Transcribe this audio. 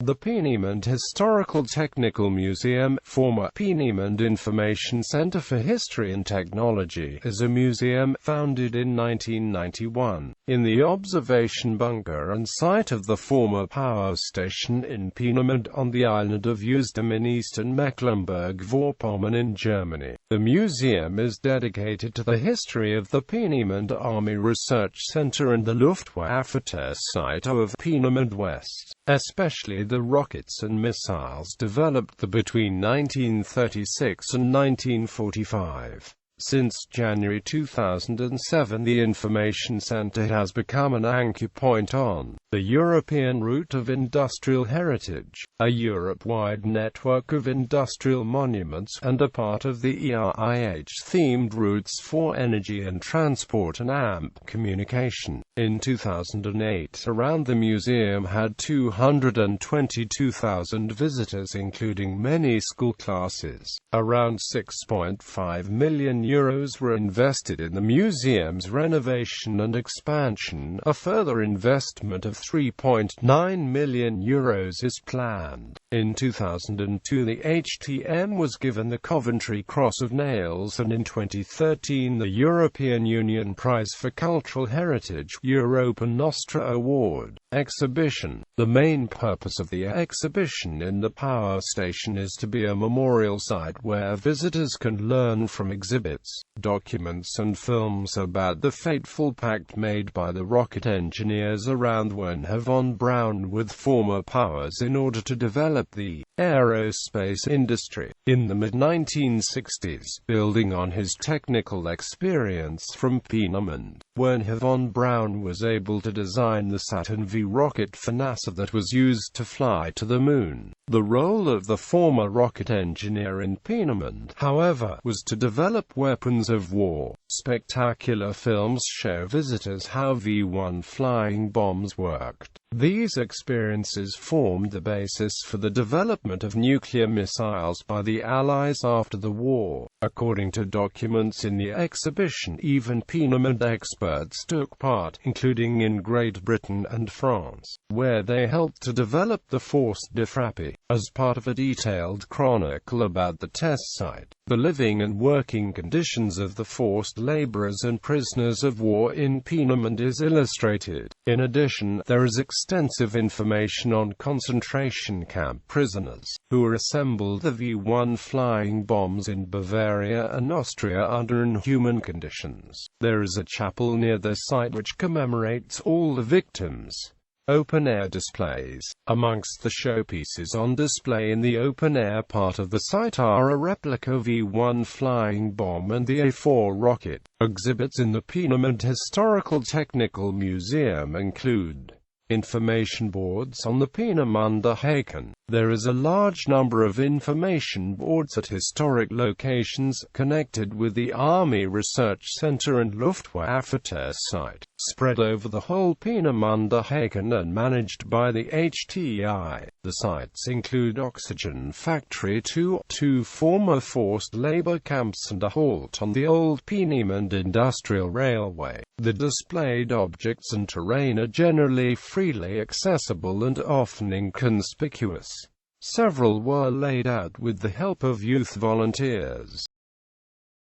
The Peenemünde Historical Technical Museum, former Peenemünde Information Centre for History and Technology, is a museum, founded in 1991, in the observation bunker and site of the former power station in Peenemünde on the island of Usedom in eastern Mecklenburg-Vorpommern in Germany. The museum is dedicated to the history of the Peenemünde Army Research Centre and the Luftwaffe site of Peenemünde-West, especially the rockets and missiles developed between 1936 and 1945. Since January 2007, the Information Centre has become an anchor point on the European Route of Industrial Heritage, a Europe-wide network of industrial monuments, and a part of the ERIH-themed routes for energy and transport and AMP communication. In 2008, around the museum had 222,000 visitors, including many school classes. Around €6.5 million were invested in the museum's renovation and expansion. A further investment of €3.9 million is planned. In 2002, the HTM was given the Coventry Cross of Nails, and in 2013 the European Union Prize for Cultural Heritage Europa Nostra Award. Exhibition. The main purpose of the exhibition in the power station is to be a memorial site where visitors can learn from exhibits, documents and films about the fateful pact made by the rocket engineers around Wernher von Braun with former powers in order to develop the aerospace industry. In the mid-1960s, building on his technical experience from Peenemünde, Wernher von Braun was able to design the Saturn V rocket for NASA that was used to fly to the Moon. The role of the former rocket engineer in Peenemünde, however, was to develop weapons of war. Spectacular films show visitors how V-1 flying bombs worked. These experiences formed the basis for the development of nuclear missiles by the Allies after the war. According to documents in the exhibition, even Peenemünde experts took part, including in Great Britain and France, where they helped to develop the forced defrappé. As part of a detailed chronicle about the test site, the living and working conditions of the forced laborers and prisoners of war in Peenemünde is illustrated. In addition, there is extensive information on concentration camp prisoners, who assembled the V-1 flying bombs in Bavaria and Austria under inhuman conditions. There is a chapel near the site which commemorates all the victims. Open-air displays. Amongst the showpieces on display in the open-air part of the site are a replica V-1 flying bomb and the A-4 rocket. Exhibits in the Peenemünde Historical Technical Museum include information boards on the Peenemünde Haken. There is a large number of information boards at historic locations connected with the Army Research Centre and Luftwaffe site, spread over the whole Peenemünde Haken and managed by the HTI. The sites include Oxygen Factory 2 former forced labour camps and a halt on the old Peenemünde Industrial Railway. The displayed objects and terrain are generally freely accessible and often inconspicuous. Several were laid out with the help of youth volunteers.